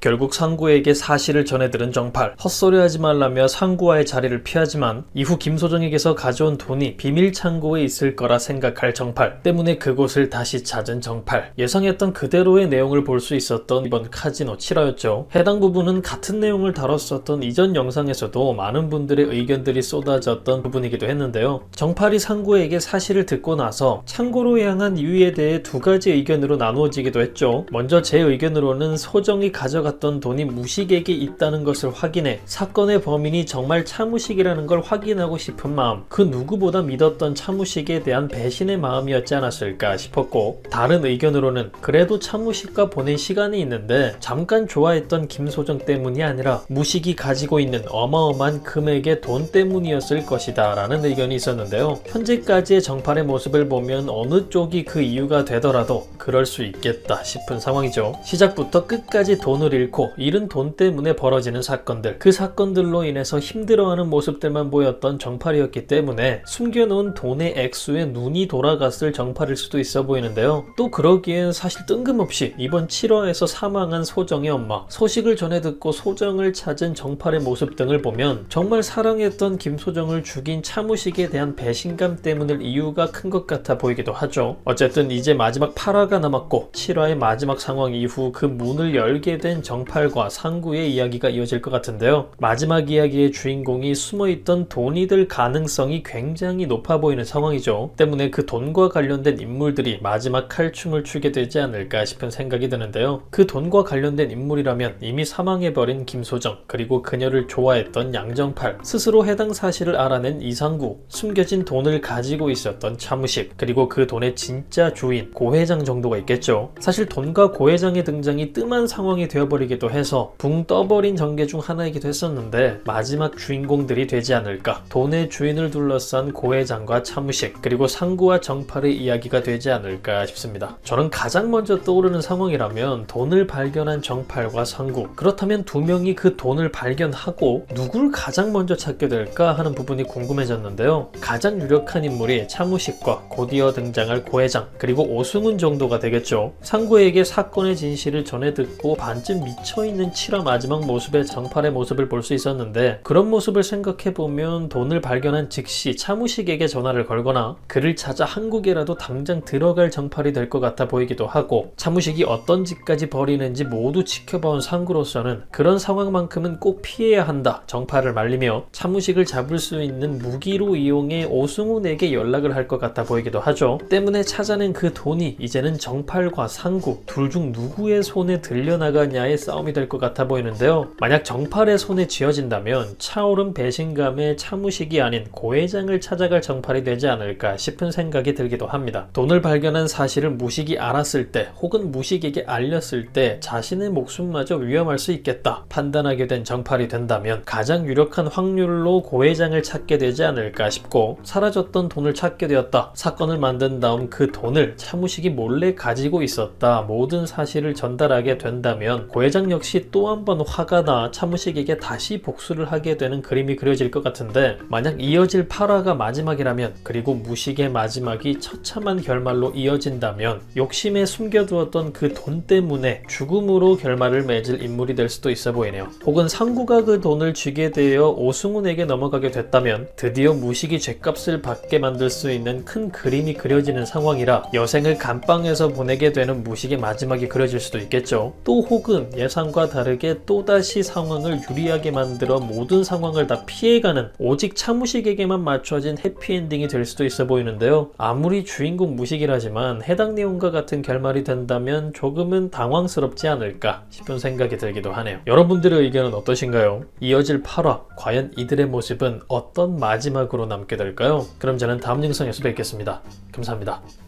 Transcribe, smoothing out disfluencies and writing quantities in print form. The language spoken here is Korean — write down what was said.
결국 상구에게 사실을 전해들은 정팔. 헛소리하지 말라며 상구와의 자리를 피하지만 이후 김소정에게서 가져온 돈이 비밀 창고에 있을 거라 생각할 정팔 때문에 그곳을 다시 찾은 정팔. 예상했던 그대로의 내용을 볼 수 있었던 이번 카지노 7화였죠. 해당 부분은 같은 내용을 다뤘었던 이전 영상에서도 많은 분들의 의견들이 쏟아졌던 부분이기도 했는데요. 정팔이 상구에게 사실을 듣고 나서 창고로 향한 이유에 대해 두 가지 의견으로 나누어지기도 했죠. 먼저 제 의견으로는 소정이 가져갔던 돈이 무식에게 있다는 것을 확인해 사건의 범인이 정말 차무식이라는 걸 확인하고 싶은 마음, 그 누구보다 믿었던 차무식에 대한 배신의 마음이었지 않았을까 싶었고, 다른 의견으로는 그래도 차무식과 보낸 시간이 있는데 잠깐 좋아했던 김소정 때문이 아니라 무식이 가지고 있는 어마어마한 금액의 돈 때문이었을 것이다 라는 의견이 있었는데요. 현재까지의 정팔의 모습을 보면 어느 쪽이 그 이유가 되더라도 그럴 수 있겠다 싶은 상황이죠. 시작부터 끝까지 돈을 잃고 잃은 돈 때문에 벌어지는 사건들, 그 사건들로 인해서 힘들어하는 모습들만 보였던 정팔이었기 때문에 숨겨놓은 돈의 액수에 눈이 돌아갔을 정팔일 수도 있어 보이는데요. 또 그러기엔 사실 뜬금없이 이번 7화에서 사망한 소정의 엄마, 소식을 전해 듣고 소정을 찾은 정팔의 모습 등을 보면 정말 사랑했던 김소정을 죽인 차무식에 대한 배신감 때문일 이유가 큰 것 같아 보이기도 하죠. 어쨌든 이제 마지막 8화가 남았고 7화의 마지막 상황 이후 그 문을 열게 된 정팔과 상구의 이야기가 이어질 것 같은데요. 마지막 이야기의 주인공이 숨어있던 돈이 될 가능성이 굉장히 높아 보이는 상황이죠. 때문에 그 돈과 관련된 인물들이 마지막 칼춤을 추게 되지 않을까 싶은 생각이 드는데요. 그 돈과 관련된 인물이라면 이미 사망해버린 김소정, 그리고 그녀를 좋아했던 양정팔, 스스로 해당 사실을 알아낸 이상구, 숨겨진 돈을 가지고 있었던 차무식, 그리고 그 돈의 진짜 주인 고 회장 정도가 있겠죠. 사실 돈과 고 회장의 등장이 뜸한 상황이 되어버리기도 해서 붕 떠버린 전개 중 하나이기도 했었는데 마지막 주인공들이 되지 않을까. 돈의 주인을 둘러싼 고 회장과 차무식, 그리고 상구와 정팔의 이야기가 되지 않을까 싶습니다. 저는 가장 먼저 떠오르는 상황이라면 돈을 발견한 정팔과 상구, 그렇다면 두 명이 그 돈을 발견하고 누굴 가장 먼저 찾게 될까 하는 부분이 궁금해졌는데요. 가장 유력한 인물이 차무식과 곧이어 등장할 고 회장, 그리고 오승훈 정도가 되겠죠. 상구에게 사건의 진실을 전해 듣고 반쯤 미쳐있는 7화 마지막 모습의 정팔의 모습을 볼 수 있었는데, 그런 모습을 생각해보면 돈을 발견한 즉시 차무식에게 전화를 걸거나 그를 찾아 한국에라도 당장 들어갈 정팔이 될 것 같아 보이기도 하고, 차무식이 어떤 짓까지 벌이는지 모두 지켜봐온 상구로서는 그런 상황만큼은 꼭 피해야 한다 정팔을 말리며 차무식을 잡을 수 있는 무기로 이용해 오승훈에게 연락을 할 것 같아 보이기도 하죠. 때문에 찾아낸 그 돈이 이제는 정팔과 상구 둘 중 누구의 손에 들려나가냐의 싸움이 될 것 같아 보이는데요. 만약 정팔의 손에 쥐어진다면 차오른 배신감에 차무식이 아닌 고 회장을 찾아갈 정팔이 되지 않을까 싶은 생각이 들기도 합니다. 돈을 발견한 사실을 무식이 알았을 때, 혹은 무식에게 알렸을 때 자신의 목숨마저 위험할 수 있겠다 판단하게 된 정팔이 된다면 가장 유력한 확률로 고 회장을 찾게 되지 않을까 싶고, 사라졌던 돈을 찾게 되었다, 사건을 만든 다음 그 돈을 차무식이 몰래 가지고 있었다, 모든 사실을 전달하게 된다면 고 회장 역시 또 한 번 화가 나 차무식에게 다시 복수를 하게 되는 그림이 그려질 것 같은데, 만약 이어질 8화가 마지막이라면, 그리고 무식의 마지막이 처참한 결말로 이어진다면 욕심에 숨겨두었던 그 돈 때문에 죽음으로 결말을 맺을 인물이 될 수도 있어 보이네요. 혹은 상구가 그 돈을 쥐게 되어 오승훈에게 넘어가게 됐다면 드디어 무식이 죗값을 받게 만들 수 있는 큰 그림이 그려지는 상황이라 여생을 감방에서 보내게 되는 무식의 마지막이 그려질 수도 있겠죠. 또 혹은 예상과 다르게 또다시 상황을 유리하게 만들어 모든 상황을 다 피해가는 오직 차무식에게만 맞춰진 해피엔딩이 될 수도 있어 보이는데요. 아무리 주인공 무식이라지만 해당 내용과 같은 결말이 된다면 조금은 당황스럽지 않을까 싶은 생각이 들기도 하네요. 여러분들의 의견은 어떠신가요? 이어질 8화, 과연 이들의 모습은 어떤 마지막으로 남게 될까요? 그럼 저는 다음 영상에서 뵙겠습니다. 감사합니다.